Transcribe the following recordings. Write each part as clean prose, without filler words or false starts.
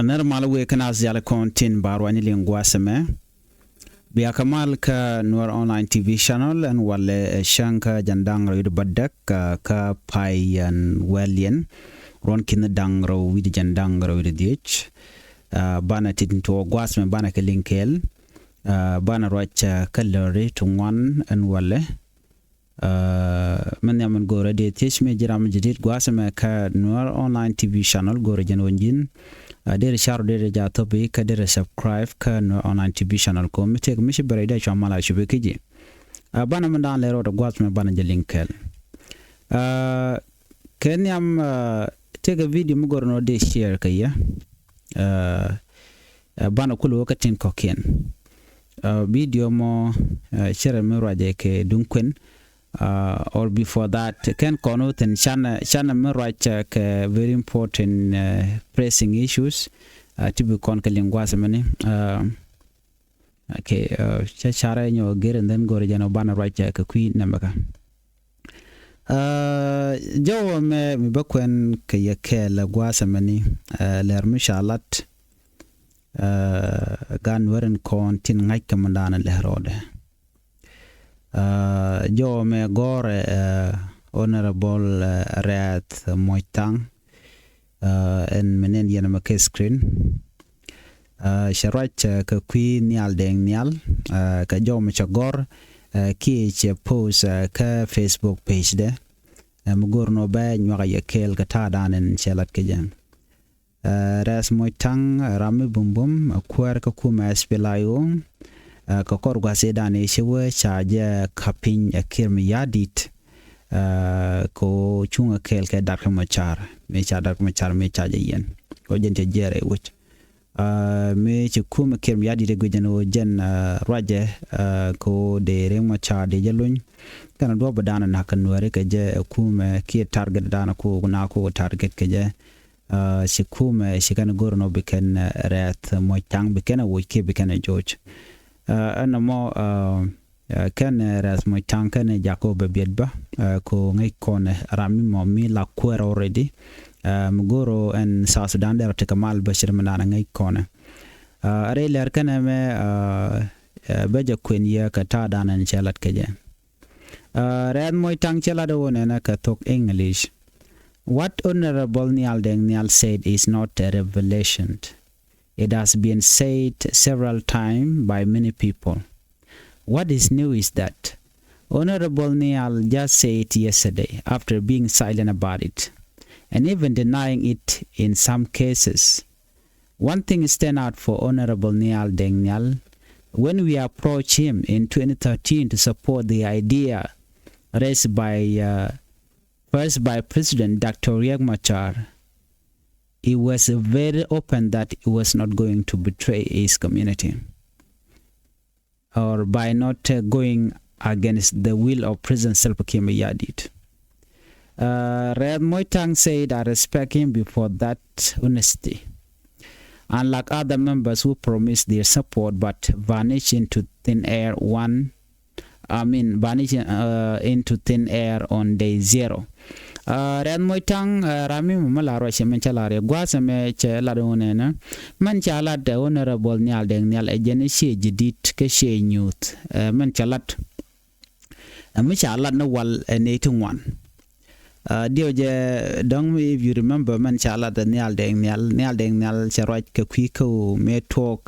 normal we kana zala content barwani lingwa seme biya kamal ka Nuer Online TV channel and wale shanka jandang ro badak ka payan welien ron kin dang ro wid jandang ro dich bana tin to gwasme bana ke linkel bana rocha kalori to one and wale man yaman gore de tish me jiram jidit gwasme ka Nuer Online TV channel gore janonjin dere share dere jato be ka dere subscribe ka Nuer Online TV channel ko mi tek mi shibare da chamala shibe kiji bana man dan lero da gwasme bana je linkel ken yam take a video mu gorno de share kaya bana kulu wakatin koken video mo share me raje ke dunkwen or before that can connote and shana me raje ke very important pressing issues to be conquering wasamani okay share nyo gere then gore jano bana raje ke kui namaka jawo me mi bakwen ke yake la wasamani ler mishalat gan weren kon tin ngai kamandana lehrode jo me gore honorable rat moitang en menen yana make screen sharach ka queen nyal deng nyal ka jo me chagor ki che post ka Facebook page de mugor no ba nywa yakel ka tadanen chelat ke jang ras moitang rami bumbum kwar ka kuma spelayo ka korgwa sedane shewe chaje kapin akirmi yadit ko chunga kel ke dark machar me chaje yen ko jente jere wich me chukuma kirmi yadit go jeno jen raje ko de reng machar de jelun kana do badana na kanware ke je kuma ki target dana ko na ko target ke je shikume shikana gorno biken rat moitang biken wiki biken George anamo kan ras moitang kan Jacob biedba ko ngai kon rami mo mi la kwero already mugoro en South Sudan der te kamal bashir manana ngai kon are ler kan me beja kwenya ka ta danan chelat keje rat moitang chelado wona ka talk English. What Honorable Nyal Deng Nyal said is not a revelation. It has been said several times by many people. What is new is that Honorable Nyal just said it yesterday after being silent about it, and even denying it in some cases. One thing stands out for Honorable Nyal Deng Nyal. When we approached him in 2013 to support the idea raised by first by President Dr. Riek Machar, he was very open that he was not going to betray his community or by not going against the will of President Salva Kiir Mayardit. Red Moitang said, I respect him before that honesty. Unlike other members who promised their support but vanished into thin air into thin air on day zero. Red moitang rami malaro shemenchalare gwasame cheladonena man chalat Honorable Nyal Deng Nyal ejene she jidit ke she youth man chalat mi chalat no wal enating one dioje dong if you remember man chalat Nyal Deng Nyal charaj ke kwiko me talk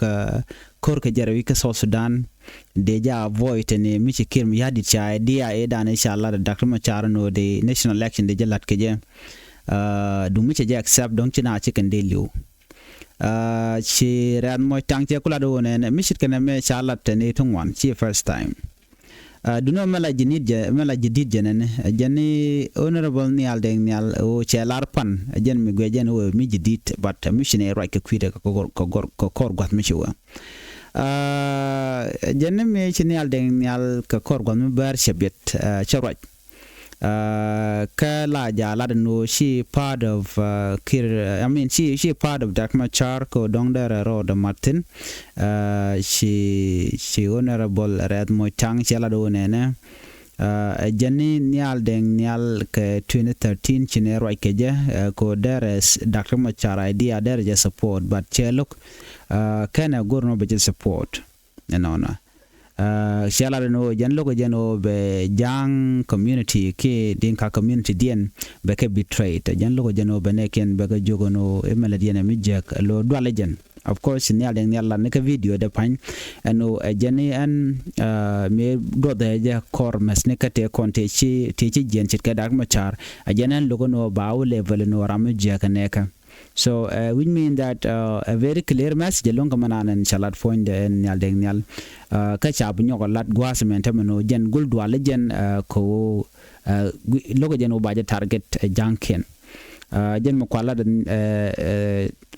kor ke jarawi ke South Sudan deja avoid ne mi chikir mi yadi cha idea eda ne inshallah Dr. Machar no the national election de jalat ke je du mi che accept don china chicken de liu chi ran mo tang che kula do ne mi chit kana me chalat ne tungwan chi first time du no mala jidid jenen jani Honorable Nyal Deng Nyal o che larpan jen mi gwejen o mi jidid but mi shine right ke kwide ko kor gat mi chiwa jenne me Nyal Deng Nyal ka kor gon bar shabet charaj ka la ja la no she part of she part of Dr. Machar ko dong der road Martin she Honorable Red Moitang chala do nene jani nial deng nial ke 2013 chine roi keje ko deres Dr. Machar idea there je support but cheluk kana gorno be support enona shala no jan logo jano be jang community ke dinka community dien be ke betrayed jan logo jano be neken be ke jogono emela dien mi jek lo dwale jen of course nial deng nial la ne ke video de pan eno jani an me do de je kor mes ne kate konte chi jen chit ke Dr. Machar janan logo no bawo level no ram jek neka. So which mean that a very clear message long manan and shalat point en nyal deng nyal ka cha bu nyoko lat gwas mentameno jen gul dwale jen ko logo jen obaje target janken jen mo kwala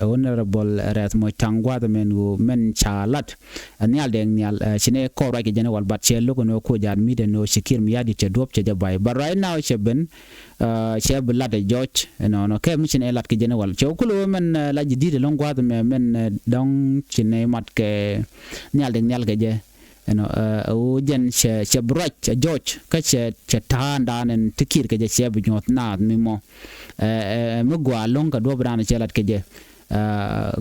honorable rat mo tangwa the men chalat nyal deng nyal chine ko ra ke jen wal bat che logo no ko jan mi de no shikir mi yadi te dop che bay but right now cheben che blad George no ke mi chine lat ke jen wal che ko men la jidi de long gwa the men dong chine mat ke nyal deng nyal ke je o jen che brach George ka che tan dan tikir ke je che bu nyot na mi mo mo gwa long ka do bran che lat ke je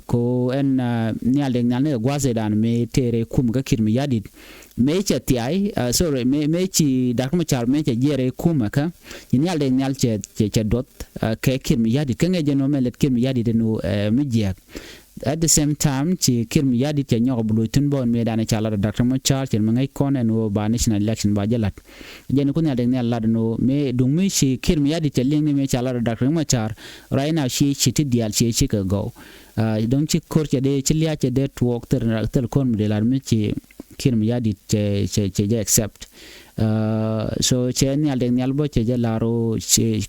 ko en nyal deng nyal ne gwa se dan me tere kum ga kir mi yadit me che tiai sorry me chi Dr. Machar me che jere kum ka nyal deng nyal che dot ke kir mi yadit ke nge no me let kir mi yadit no mi je at the same time chi kir mi yadit che nyoko bulutun bon me dan cha la Dr. Machar che me ngai kon no ba national election ba jalat jen ko nyal deng nyal la no me dung mi chi kir mi yadit che ling me cha la Dr. Machar right now she ti dial chi ka go don't chi kor che de chi lia che de tuɔɔk ter kon de la mi chi kir mi yadit che accept so che nyal deng nyal bo che laro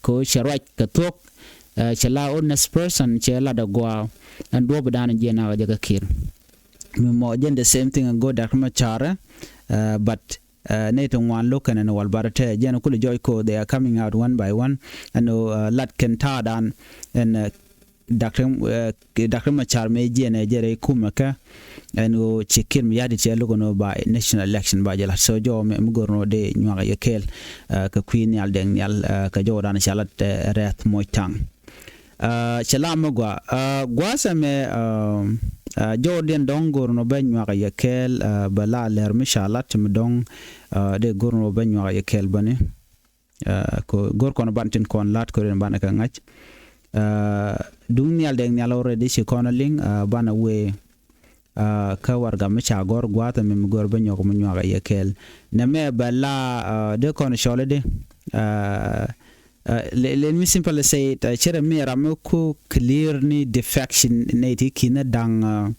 ko sharaj ka tuɔɔk che la honest person che la da gwa and do badan je na ga kir mi mo jen the same thing go Dr. Machar but neto one look and wal barate jen ko joy ko they are coming out one by one and lat ken ta dan and Dr. Machar me jene jere kumaka and chikir mi yadi che logo no by national election ba jela so jo me gorno de nyanga yekel ka queen yal deng yal ka jo dan shalat ret moitang shalama gwa same Jordan dong gorno ben nyanga yekel bala ler mi shalat mi dong de gorno ben nyanga yekel bane ko gor kono bantin kon lat ko ren banaka ngach dung nyal deng nyal already she konaling bana we ka warga me cha gor gwata me gor be nyoko mo nyaga yekel na me bala de kon shole de let me simply say it chere me ramko clear ni defection neti kina dang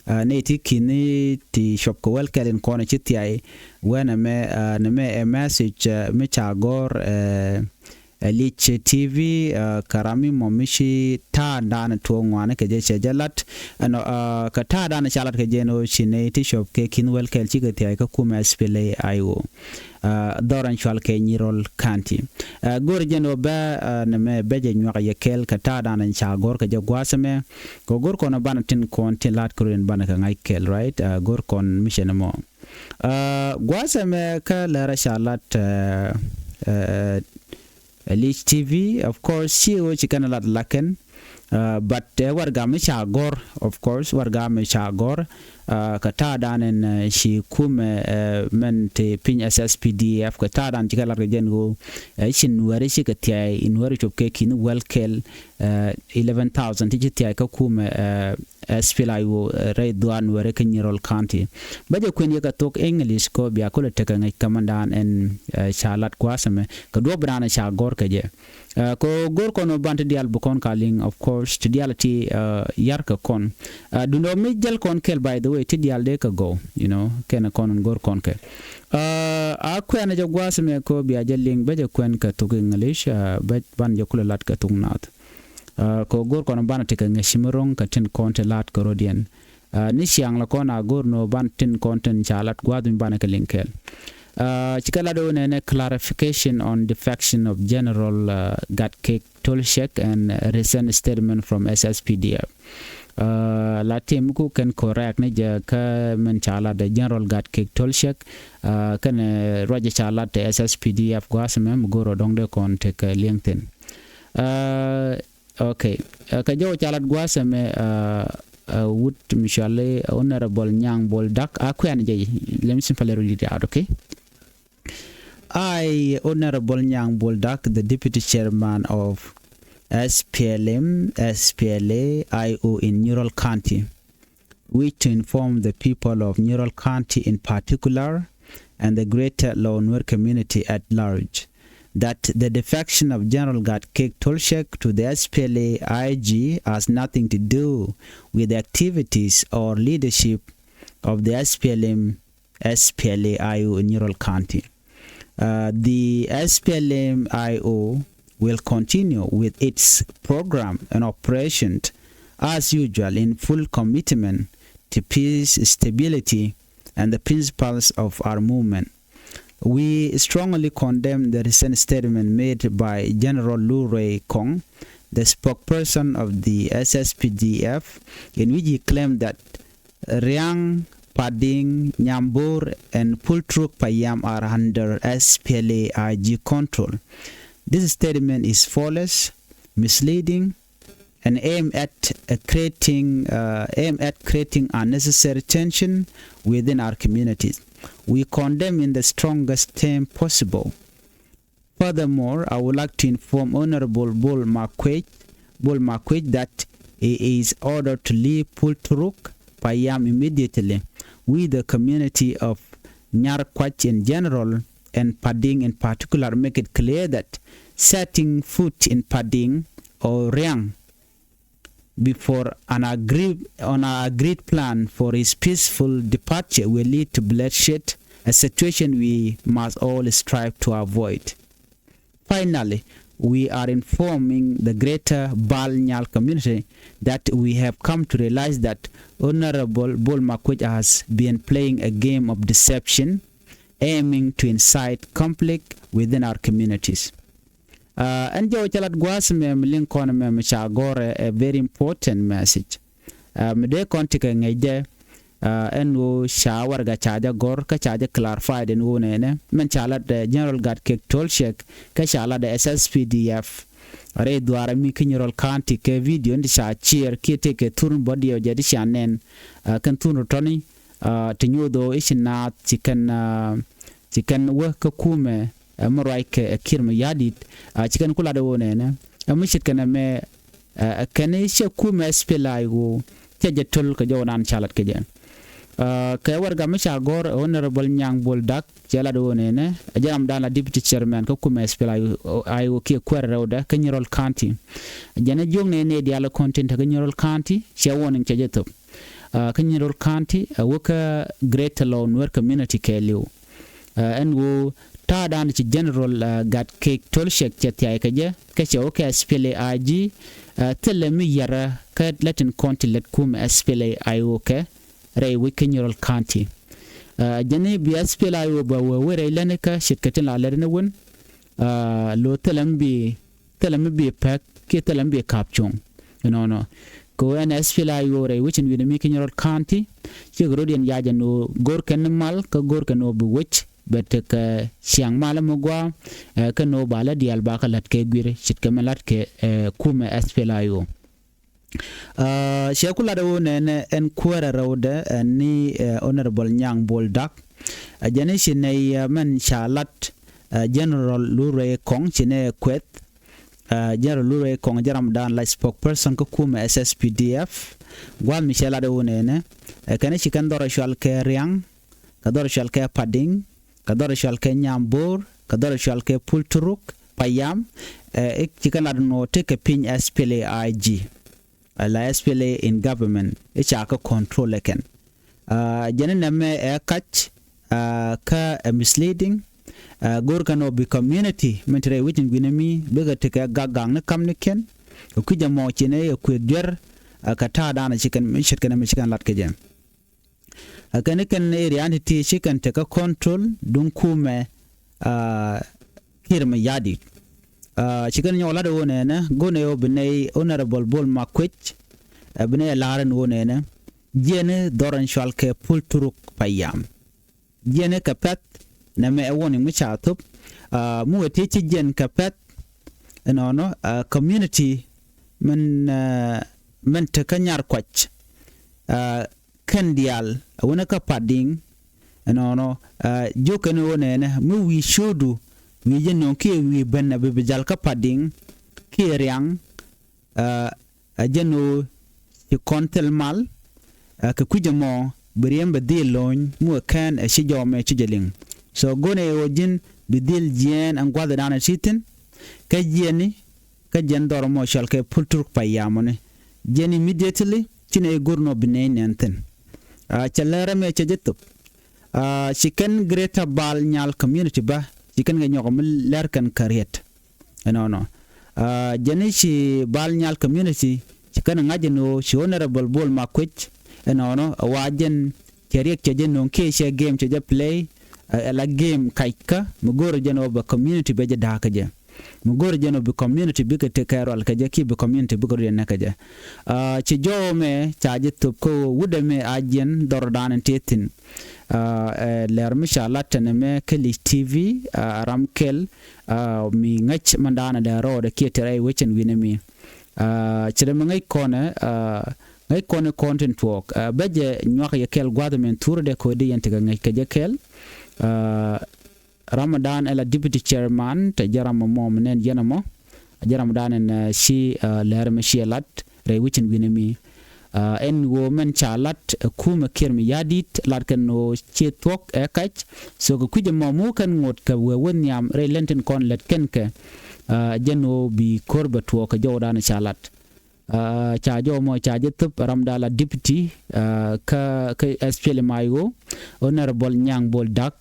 neti kini ti shop ko wel kalen kon chiti ai when me a message me cha gor Lich TV karami momishi ta dan to ngwane ke je jalat ano ka ta dan chalat ke je no chine ti shop ke kinwel kel chi ke ti ka kuma spele ayo doran chwal ke Nyirol kanti gor je no ba na me beje nywa ye kel ka ta dan cha gor ke je gwasame ko gor kono ban tin kon tin lat koren ban ka ngai kel right gor kon mission mo gwasame ka la chalat Lich TV, of course, she was a lot lacken, but warga me chagor, of course, warga me chagor, katadan and she kume mente pin SSPDF, katadan chikala regengo, shin nuääri she katia in nuääri chopke in well kel 11,000 tijitia kakume SPLIO red duan nuääri ke Nyirol County. But you can talk English ko biya ko teka ngai kamandan en chalat kwasame ka do brana cha gor keje ko gor kono bant dial bukon calling of course to diality yarka kon do no mijel kon kel by the way to dial de ka go you know ken kon gor kon ke a kwena jo gwasame ko biya jelling be je kwen ka to English bet ban jo kulat ka tungnat ko gor kono bana teka ngai shimrong ka tin konte lat ko rodien ni siang la kona gor no ban tin content chalat gwadum bana ka linkel chikala do ne clarification on defection of General Gatcake Tolshek and recent statement from SSPDF la team ku kan correct ne ja ka men chala de general gat ke tolshek kan roje chala te SSPDF gwasme mgoro dongde kon te ka linkten okay ka jo chala gwasme would Michelle honorable Nyang Bol Dak akwan jay let me simply read it out. Okay, I honorable Nyang Bol Dak, the deputy chairman of SPLM SPLA IO in Nyirol County, wish to inform the people of Nyirol County in particular and the greater Nuer community at large that the defection of General Gatkek Tolshek to the SPLA IG has nothing to do with the activities or leadership of the SPLM SPLA IO in Nyirol County. The SPLM IO will continue with its program and operation as usual in full commitment to peace, stability, and the principles of our movement. We strongly condemn the recent statement made by General Lu Rui Kong, the spokesperson of the SSPDF, in which he claimed that Riang, Pading, Nyambur, and Pultruk Payam are under SPLA IG control. This statement is false, misleading, and aimed at creating unnecessary tension within our communities. We condemn in the strongest term possible. Furthermore, I would like to inform Honorable Bull Marquette that he is ordered to leave Pulturuk Payam immediately. We, the community of Nyarkwach in general and Pading in particular, make it clear that setting foot in Pading or Riang before an agreed plan for his peaceful departure will lead to bloodshed, a situation we must all strive to avoid. Finally, we are informing the greater Bal Nyal community that we have come to realize that Honorable Bull Marquette has been playing a game of deception, aiming to incite conflict within our communities. And jo chalat gwas mem linkon mem chagore a very important message. Mede kontika ngede enwo shawar ga chaja gor ka chaja clarified en wonene men chalat General Gatkek Tolshek ka chalat SSPDF are duara mi Nyirol County ke video ndi cha cheer ki take turn body o jadi shanen kan tunu toni tinyodo ishina chikan work kume Moraike kirma yadit chicken kula de wonene amishit kana me kane she kuma spela go teje tol ko jonan chalat ke jen kay warga misha gor Honorable Nyang Bol Dak jala de wonene jaram dala deputy chairman ko kuma spela ayo ki kwerrewda ka Nyirol County jana jongne ne diala content ka Nyirol County she wonin teje top ka Nyirol County woka great Nuer community ke liu and wo ta dan ci General Gatkek Tolshek chatya kaje kace oke SPLA IG telemi yara ka latin county let kum SPLA IOK ray wik Nyirol County jani bi SPLA IO ba were laneka shirkatin la lerna won lo telambi pak ke telambi kapchong no ko en SPLA IO ray wichin wi mi Nyirol County ci grodien yaja no gor ken mal ka gor ken no bu wich betek siang malam gwa ka no bala dial ba kalat ke gwire chit ke melat ke kume SPLAIO shekula da wona en kwara rawda ni Honorable Nyang Bol Dak jane shine man shalat General Lu Rui Kong chine kwet General Lu Rui Kong jaram dan la spokesperson ko kume SSPDF gwa michela da wona ne kane chikan doro shal ke Riang ka doro shal ke Pading kador shalke Nyambur kador shalke Pulturuk Payam ek chikala no take a pin SPLA IG la SPLA in government e chaka control ken janena me catch ka misleading gor kano bi community mentre witin gwinami bega take gagang na kamniken ku jamo chine ku der ka ta dana chikan mishikan lat ke jam akane kan reality chicken take control dun kume kirma yadi chicken nyola de wona na gone yo bene Honorable Bull Marquette bne laren wonene jene doran shalke pulturuk payam jene kapet na me woni muchatup mu wete jen kapet no community men te kanyar kwach kandial wona ka padding no jokene wonene mu wi shodu wi jenno ke wi benna be jal ka padding ke riang ajeno ci kontel mal ka kujamo beriem bedil loñ mu kan ci jome ci jeling so gone wojin bedil jien an gwada dana sitin ka jeni ka jen dor mo shal ke pultur payamone jeni immediately cine gurno bine nenten chalera me ci jettu chicken greater bal nyal community ba chicken nga ñogom ler kan kariet no jeni ci bal nyal community chicken ngajeno ci honorable bol makwich no wajen kariet ci jenno ke she game ci je play la game kaika mugoro jeno ba community be je daka je mugoro jeno be community be ke tekarol ka je ki be community be goro ne ka je ci jome chaje to ko wudeme ajen dordan tetin ler mishalat ne keli TV ramkel mi ngach mandana da ro da kietere wechen winemi cire ngai kone content work beje nyoka yekel gwadmen tour de ko de yente ngai ke jekel Ramadan ela deputy chairman te jaram mom nen yenamo jaram danen shi ler mishalat re wechen winemi en woman chalat kuma kirmi yadit larkan no chetok ekach so ko kuje mamu kan ngot ka won yam re lenten kon let kenke jeno bi korba to ka jawdana chalat cha jo mo cha jetup ramdala deputy ka SPL mayo honorable nyang bol dak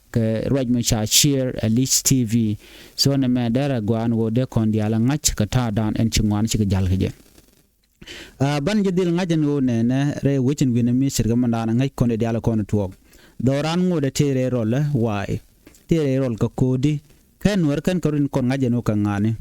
rajma cha share list TV so na me dara gwan wo de kon diala ngach ka ta dan en chingwan chi jal je ban jidil ngajen wone ne re wichin winami sirga mandana ngai konde diala kono tuok doran ngode tere rol wai tere rol ka kodi kan wer kan korin kon ngajen o kan ngane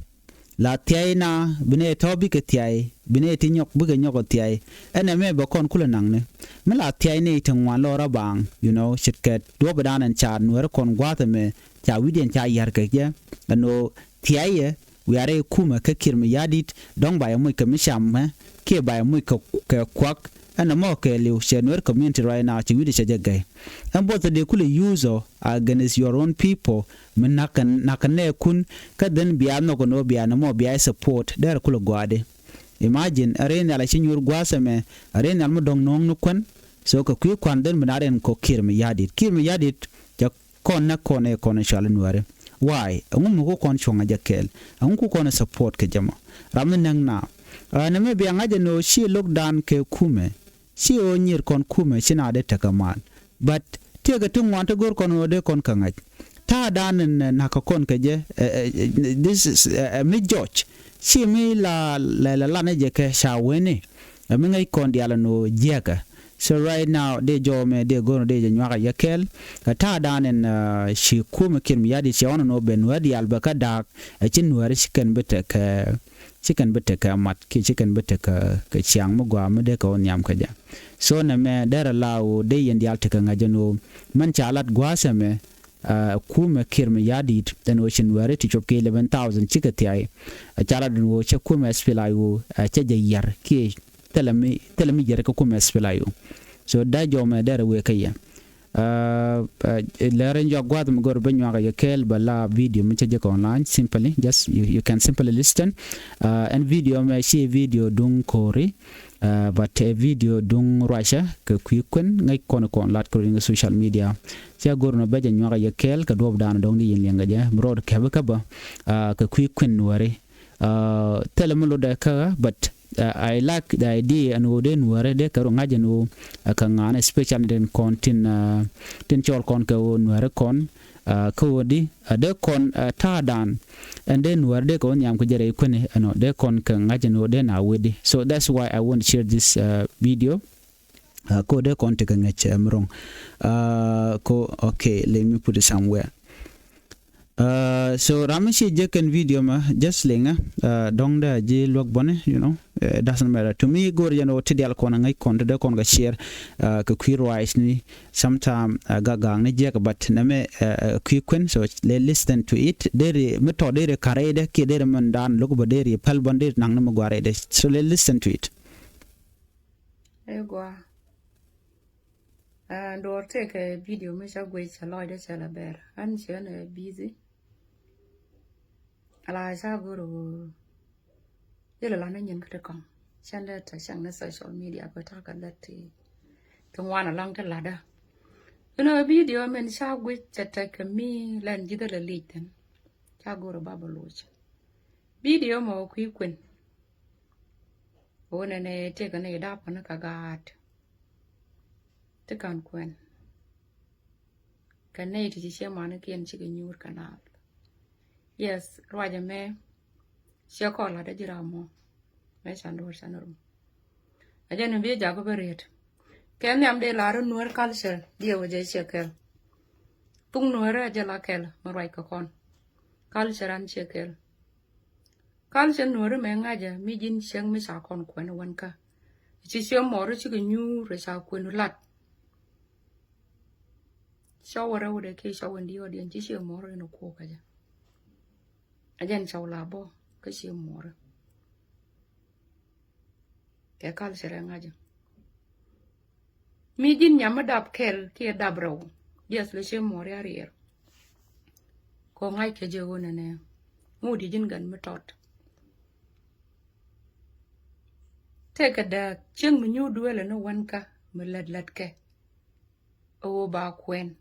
la tiaina bine tobi ke tiai bine ti nyok buga nyok tiai ene me ba kon kula nangne me la tiai ne tangwan lora bang you know shitket do badanan cha wer kon gwata me cha widien cha yar ke je no tiai we are kuma ka kirmi yadit dong ba yamu ka misham ke ba yamu ka kwak ana mo ke liu shenwer community right now chi widi chaje and both the cool user against your own people men nakane kun ka den biya no no biya no mo biya support der kula gwade imagine arena la chinyur gwasa me arena mo dong nong nukwan so ka ku kwan den menaren ko kirmi yadit ja konna kone shalinware why ngum ko kon chonga jakel ngum ko na support ke jama ramen nang na me bi ngaje no shi lockdown ke kume shi o nyir kon kume sina de takaman but tega tung wanta gor kon ode kon kangaj ta dan na ka kon ke je this is me George shi mi la ne je ke shawene me ngai kon diala no jeka. So right now de jome de gono de nyaka yakel ta danen shi kuma kirmi yadi shi ono no ben wadi albaka dak chin wari chicken bete mat ki chicken bete ka chiang mo gwa me de ko nyam ka ja so na me dara lawo de yendi alta ka ngajano man chalat gwasa me kuma kirmi yadi den ocean wari ti chop ke 11000 chikati ai chalat no che kuma spilayo che je yar ki telemi jere ko kuma spilayo so da jome dere we kaya leren jo gwad mo gor banyo ga yakel bala video mi je ko online simply just you can simply listen and video me shi video dung kori but a video dung russia ke kwikun ngai kon lat ko ring social media sia gor no beje nyoga yakel ka dob dan dong di yen nga je brod ke ba ke kwikun wari telemolo da ka but I like the idea and woden were de karo ngaje no kangana especially den contin tin chol kon ko were kon ko di de kon tadan and then were de kon yam ko jere kone no de kon kan ngaje no de na wedi so that's why I want to share this video ko de kon te kan ngache amrong ko okay let me put it somewhere So Ramashi Jekan video ma just linga dong da je log bone it doesn't matter to me go tidial kona ngai kon da kon ga share ka queer wise ni sometime ga gang ni jek but na me quick so listen to it dere meto dere karede ke dere man dan log bo dere pal bonde nang na magware de so listen to it Egwa and or take a video me shall wait a lot of bear and she busy ala sa guru yellow lana yin criticum shan let a shang social media but I can let to one along the ladder a video men shall wait to take me land you the latin chagoro babalos video mo quick win one and a take an aid up on a kagat the can quen can nate to share monarchy and chicken your canal. Yes, Roger me. She call her the Giramo. I shan't do Shannon. I didn't be a Jacoberate. Can them de la Nuer culture, dear with a shakel. Tung Nuera Jalakel, Moraicacon. Culture and shakel. Culture Nuer Mengaja, Mijin Shang Missacon Quenawanka. It is your more chicken new Resa Quenulat. Shower out the case when the audience is your more in a quokka. Ajan chau labo ke si mor ke kal serang aja mi jin nyama dab kel ke dabro yes le si mor ya rir ko ngai ke je wona ne ngudi jin gan metot te ka da cheng mu nyu duele no wanka me lat ke o ba kwen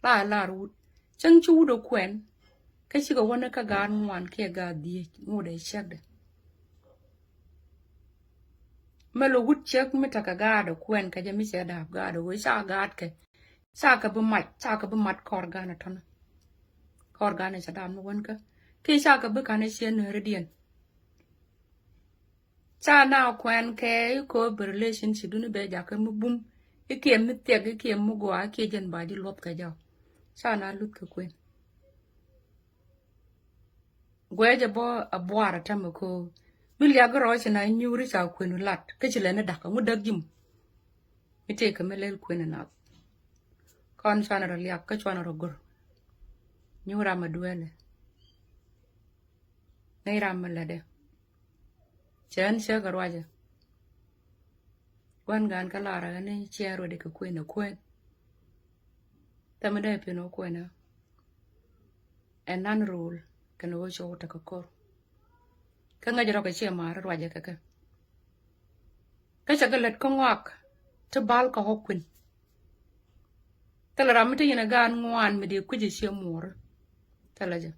la ru cheng chu do kwen cái chị có wanna ka gan ngoan kia ga đi ngô để check de mà lo gut check mà ta ka ga do quen ka jami se da ga do với sa ga ke sa ka bu mat kor ga na ton kor ga na sa da no wan ka ki sa ka bu ka na se no redien sa na quen ke ko relationship du ne be ja ka mu bum ikiem mi te ga ikiem mu go a ke jen ba di lop ka ja sa na lut ka quen gweje bo abwara tamako bilia gro na nyuri sa kwenu lat kechile na daka ngudagim ite kamelel kwenu na kon sana ro liak ka chwana ro gor nyura maduele neira malade chen se garwaje wan gan kalara ne chero de ka kwenu kwen tamade pino kwena and nan rule kan wo show ta ko kan ga jero ka che mar roje ka ka chagalet ko ngak to bal ko hokun tala ramte yina gan ngwan me de kuje che mor tala ja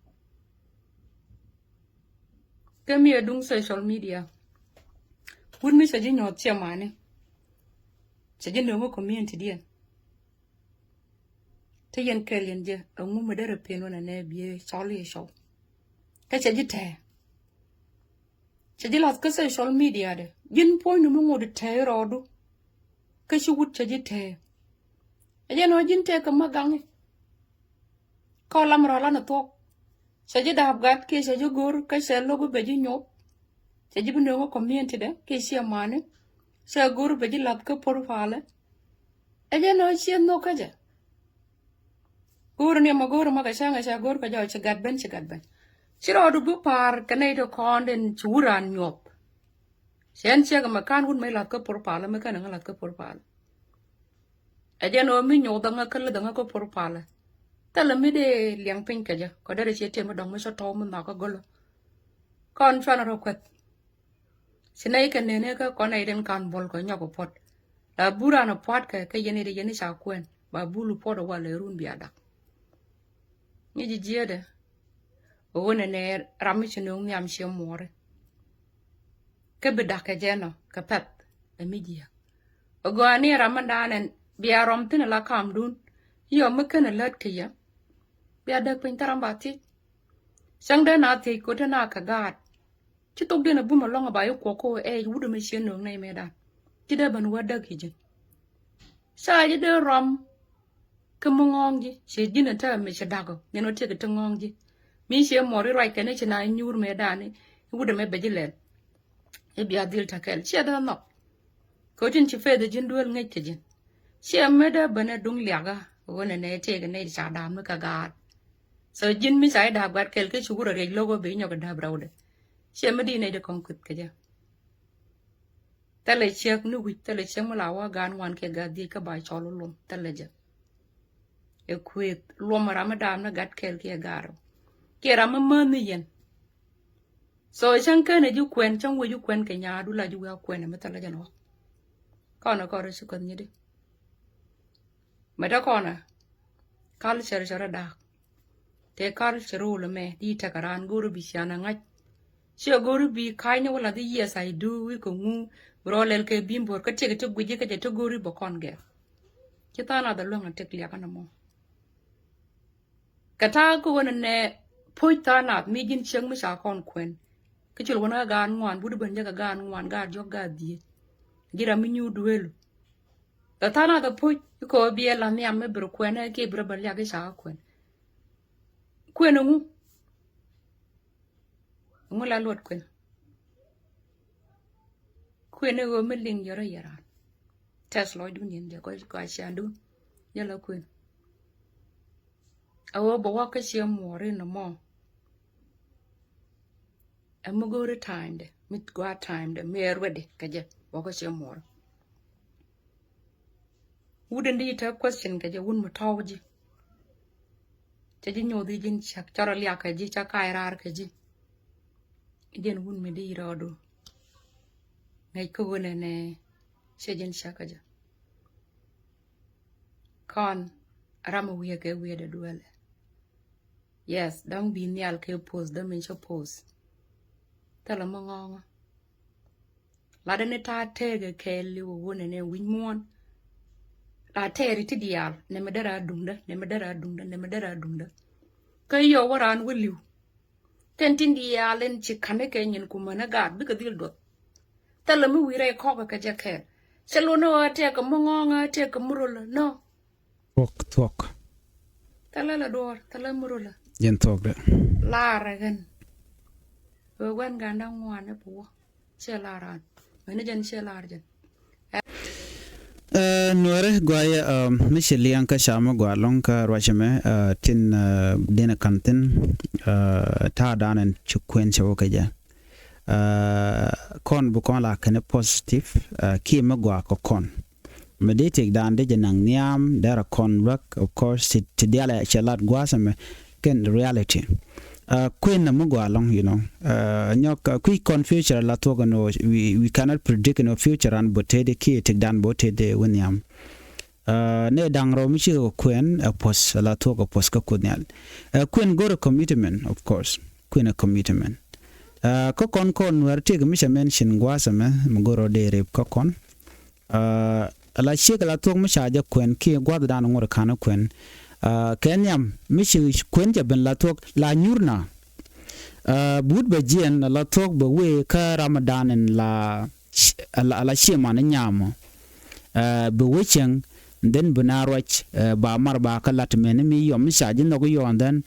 kemi edung social media wun mi sa jinyo che mane sa jinno mo community dien te yen kelen je ngu me de peno na ne bie soli show cái chuyện gì thế? Chuyện gì là cái social media đấy, dân point nó mua được thế rồi đó, cái chuyện gì thế? Cái nói dân thế cái mà gang, coi làm rồi là nó tốt, chuyện gì đạp gạt cái chuyện gì gor, cái chuyện logo bây giờ nhop, chuyện gì bên đó community đấy, cái chuyện mà này, chuyện gor bây giờ lát cái profile, cái nói chuyện nó cái gì? Gor này mà cái chuyện gor cái gì gạt bên. Chiro du bu par kanai do konden churan nyop sen ga makan hun mai lat ko porpala me kan lat ko porpala aje no mi nyo danga kala danga ko porpala tala mi de liang pin ka ja ko dare che tem dong me so to mun na ko golo kon chana ro kwet sinai kan ne ka ko nai den kan bol ko nyako pot la bura no pot ka yene de yene sa kwen ba bulu pot wala run biada ni ji jede wona ne ramichino nyam che more ke bedaka jeno ka pet e media ogo ani ramadan bia rom tin la kam dun yo mekene let ke ya bia da pin tarambati sang de na ti ko na ka gat chi tok de na bu ma longa ba yo ko e wudu me che no nei me da ti de ban wada ki je sa je de rom ke mongong ji she jina ta me she dago ne no te ke ngong ji mi she mori right kene china nyur me dani wude me bejilen e biya dil takel she da no ko tin chi fe de jin duel ngai ke jin she me da bana dung liaga wona ne te ke ne sa dam ka ga so jin mi sai da gat kel ke chugura re logo be nyoga da braude she me di ne de konkut ke ja tale chek nu wi tale chek mala wa gan wan ke ga di ka ba cholo lum tale ja e kwet lum ramadan na gat kel ke garo ke ramman yen so chan ka ne ju kwen chang wo ju kwen ke nya du la ju ga kwen me tale ja no kono ko re su kon ni de me da kono kal cher cher da te kal cheru le me di ta karan guru bi shana ngai she guru bi kai ne wala di yes I do wi ko ngu rolel ke bimbor ka te ke guje ke te guru bo kon ge kita na da lo ngate klia kana mo kata ko wona ne poita na mi jin cheng mi sa kon kwen ke chul wona gan ngwan bu de ben ga gan ngwan ga jog ga di gira mi nyu duelu da tana da poit ko bi la mi am bro kwen ke bro ba ya ke sa kwen ngu la lot kwen go meling yara yara tesla du nyen ja ko shandu yala kwen awo bo wa ka she more no mo am go re time de mit go time de mer wede ka je bo ka she more wouldn't it a question ka je wun mo tawji te ji nyodi jin chak chara liya ka ji cha kai rar ka ji den wun me di rodo ngai ko wona ne she jin chaka ja kon rama wiye ke wiye de duele yes don't be nyal ke pose da men cho pose tala mongonga la de ne ta tege ke li wona ne win mon la teri ti dial ne me dara dunda ne me dara dunda ne me dara dunda kay yo waran wiliw tentin dialen ci kane ke nyin kuma na gad bi ka dil do tala mi wire ko ka jakel selo no te ka mongonga te ka murul no tuɔɔk tala la dor tala murul yen tuɔɔk de la ragan o wan ganda ngwane po se la ran mene jen se la ran nuere gwaye michelian ka shama gwalong ka rwachame tin dena kantin ta danen chukwen chawo kaja kon bu kon la kene positive ki magwa ko kon meditate dan de janang niam dara kon work of course it diala chalat gwasame ken reality queen na mugwalong you know nyok quick con future la to no we cannot predict no future and but the key take dan but the wonyam ne dangro mi chi queen a pos la to ko pos ko kunyal queen go to commitment of course queen a commitment ko kon wer tig mi cha mention gwasame mugoro de rep ko kon la chi la to mi cha ja queen ki gwad dan ngor kana queen kenyam mishi kwenja ben la tok la nyurna bud be jien la tok be we ka ramadan en la shema na nyamo be wechen den bunarwach ba mar ba ka lat men mi yom shaji no go yondan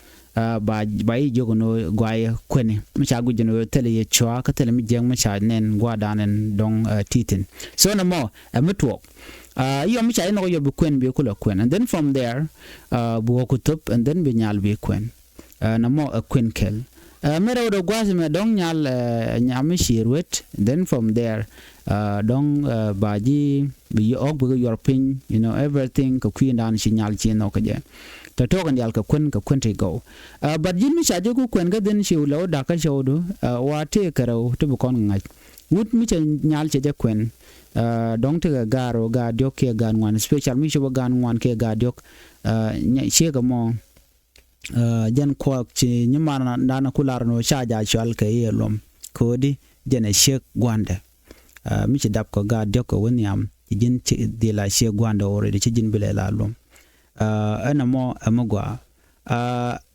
ba yi jogono gwaye kweni mi sha gujino tele ye chwa ka tele mi jeng mi sha nen gwadanen dong titin so no mo amitwok yom chai no yob kwen be kula kwen and then from there bu kutup and then be nyal be kwen na mo a kwen kel mero do gwasi me dong nyal nyam shirwet then from there dong baji be og be your pin you know everything ka queen dan shi nyal chi no ka je to to kan yal ka kwen te go but jimi sha je ku kwen ga den shi lo da ka shodo wa te karo to bu kon ngai wut mi chen nyal che je kwen dong te garo ga diok ke gan wan special mi sho gan wan ke ga diok che ga mo jan ko chi nyamana dana kular no sha ja chal ke yelom kodi jene shek gwande mi chi dap ko ga diok ko woniam jin chi de la she gwande already chi jin bele la lom ana mo amagwa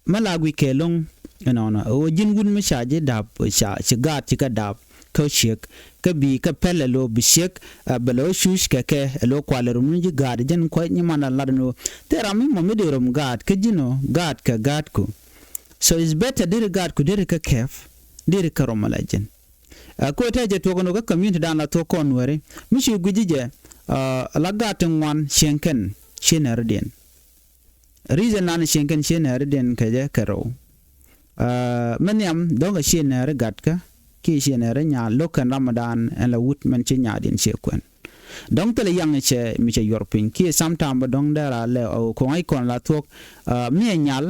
malagwi ke long no o jin gun mi sha je dap sha chi gat chi ka dap ko shek ka bi ka pelle lo bishek belo shush ke lo kwalerum ji gad jen ko nyimana ladno te rami mo medirum gad ke jino gad ka gad ku so it's better dir gad ku dir ka kef dir ka romalajen ko te je to gono ka community dan la to kon were mishi gujije la gatin wan shenken shenerdin reason nan shenken shenerdin ka je karo manyam donga shenere gatka ki shenere nya lokan ramadan en la wut men che nya din shekwen dong tele yang che mi che yorpin ki sometime ba dong dara le o ko ai kon la tok mi nyal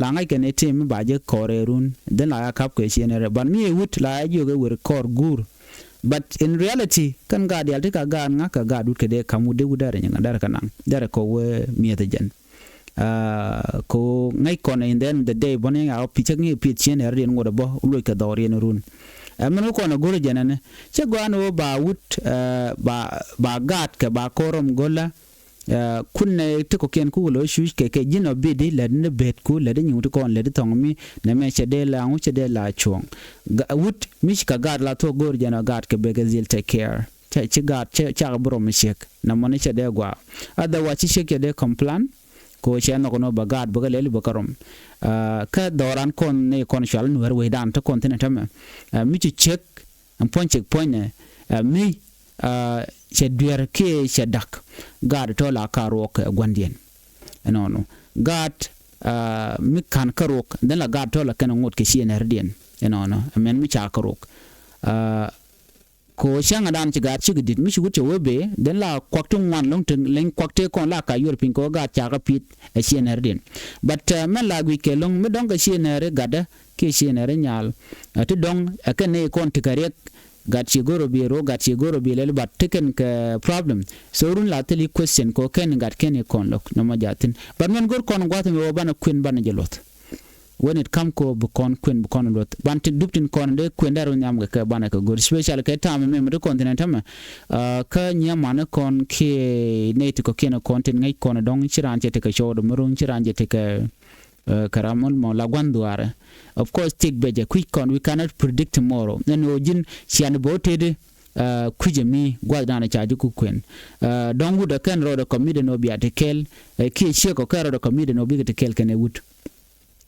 la ngai ken etim ba je korerun den la kap ko shenere ban mi wut la ajo ge wer kor gur but in reality kan ga dial tika ga nga ka ga dut ke de kamu de udare nya dar kanang dar ko we mi te jen ko ngai kon in then the day boning a pichak ni pitchen er den ngoda bo ulo ka dori en run amano ko na gore jenane che gwano ba wut ba gat ka ba korom gola kunne to ko ken ku lo shu ke jino bidi le ne bet ku le nyu to kon le tong mi ne me che de la ngu che de la chong wut mish ka gad la to gore jena gad ke be gazil take care che gad che bro mi shek na mone che de gwa ada wa chi shek de complan ko che no no bagad bagaleli bakarom ka doran kon ne kon shal nuer we dan to continent am mi chi check am point check point ne mi che duer ke che dak gad to la karok gwandien no gad mi kan karok den la gad to la kan ngot ke shi nerdien no men mi cha karok ko shanga dan ci gat ci gidit mi shugut webe den la kwaktung wan long ten len kwakte kon la ka yorpin ko ga cha ga pit e cnr den but men la gwi ke long mi dong ga cnr gada ke cnr nyal to dong ka ne kon tikarek gat ci goro bi ro gat ci goro bi le bat teken ka problem so run la teli question ko ken gat ken kon lok no ma jatin but men gor kon gwata mi bana queen bana jelot when it come ko bukon queen bukon lot banti duptin kon de queen daro nyam ga bana ka gor special ka tam me me continent am ka nyama na kon ke net ko ken content ngai kon dong chiranje te ka shodo murun chiranje te ka karamol mo la gwanduare of course take beje quick con we cannot predict tomorrow then ojin sian boted kujemi gwadana chaji ku queen dongu da ken ro da comedy no bi atekel ki sheko ka ro da comedy no bi atekel ken wood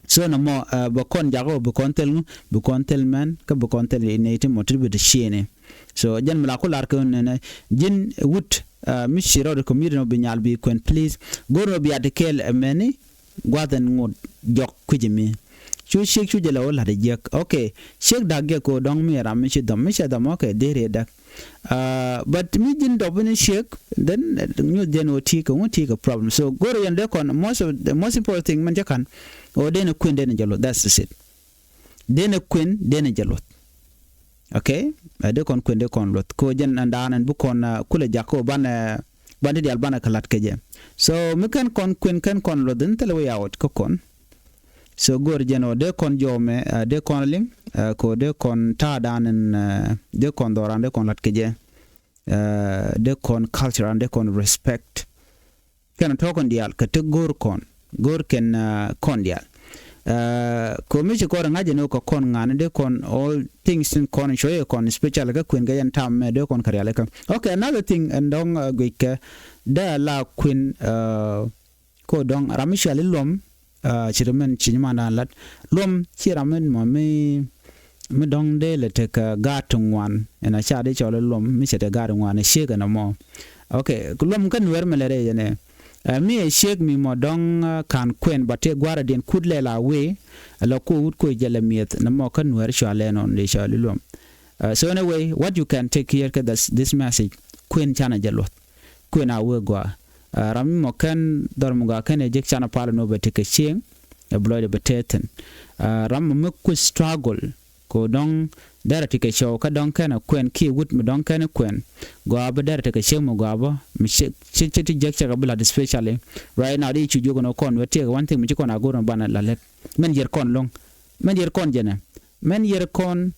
so no mo bokon jago bokon tel man ka bokon tel ne te motribe de shene so jan mala ko lar ko ne jin wood mi shiro da comedy no bi nyal bi queen please go no bi atekel many gwadan ngod jok kujemi chu shek chu jela wala de jek okay shek da ge ko dong mi ram mi dam okay dere da but mi jin do bene shek then new den oti ko problem so go re yande kon the most important thing man jakan o den queen den jalo that's it den queen den jalo okay de kon queen de kon lot ko jen andanan bu kon kula jakko ban bandi di albana kalat keje so mi kan kon queen kan kon lo den tele yaawot ko kon so gor jeno de kon jome de kon ling ko de kon ta danen de kon doran de kon lat keje de kon culture and de kon respect kan to kon dial ka te gor ken kon dial ko mi ko ngaje no ko kon ngane de kon all things in kon shoye kon special ka queen ga yan tam me de kon kariale ka okay another thing and dong gwike da la queen ko dong ramishali lom chiramen chinyama na lat lom chiramen mo mi dong de le te ka gatungwan ena cha de chole lom mi chete gatungwan shega na mo okay lom kan wer melere yene mi shek mi mo dong kan queen bate gwara den kudle la we la ko wut ko jele miet na mo kan wer chale non de chole lom so anyway what you can take here ka this message queen chana jalot queen awe gwa rami mo kan dormuga kan ejek chana pala no bete ke ching e bloide beteten ram mo ku struggle ko dong dara tike show ka dong kana queen ki wut mo dong kana queen go aba dara tike show mo go aba mi chiti jek chaka blood especially right now di chu jogo no kon wete one thing mi ko na go bana la let men yer kon long men yer kon jena men yer kon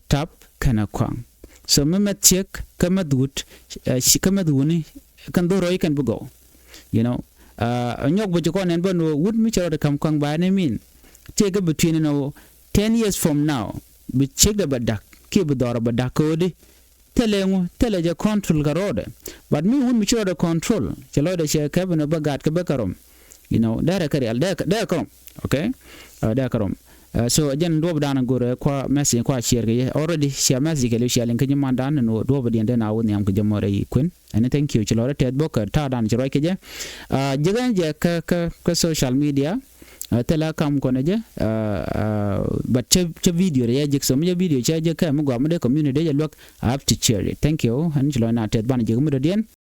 tap kana kwang so memet check kamadut kamaduni kan do roy kan bugo you know nyok bu ko nen bon would mi chero de kam kwang ba ne min take between 10 years from now bi check the badak ki bu dora badak ko de tele je control garode but me won mi chiro control chelo de she ka beno bagat ka bekarom you know dara kari al da karom okay da karom so jen do dana gore kwa message kwa share ge already share message ke share link nyima dan no do ba den na woni am ko jamore kun and thank you chilo ted boka ta dan chiro ke je jegan je ka social media tela kam ko ne je but che video ya je so me video che je ka mo gwa mo de community je look I have to share it thank you and chilo na ted ban je mo de den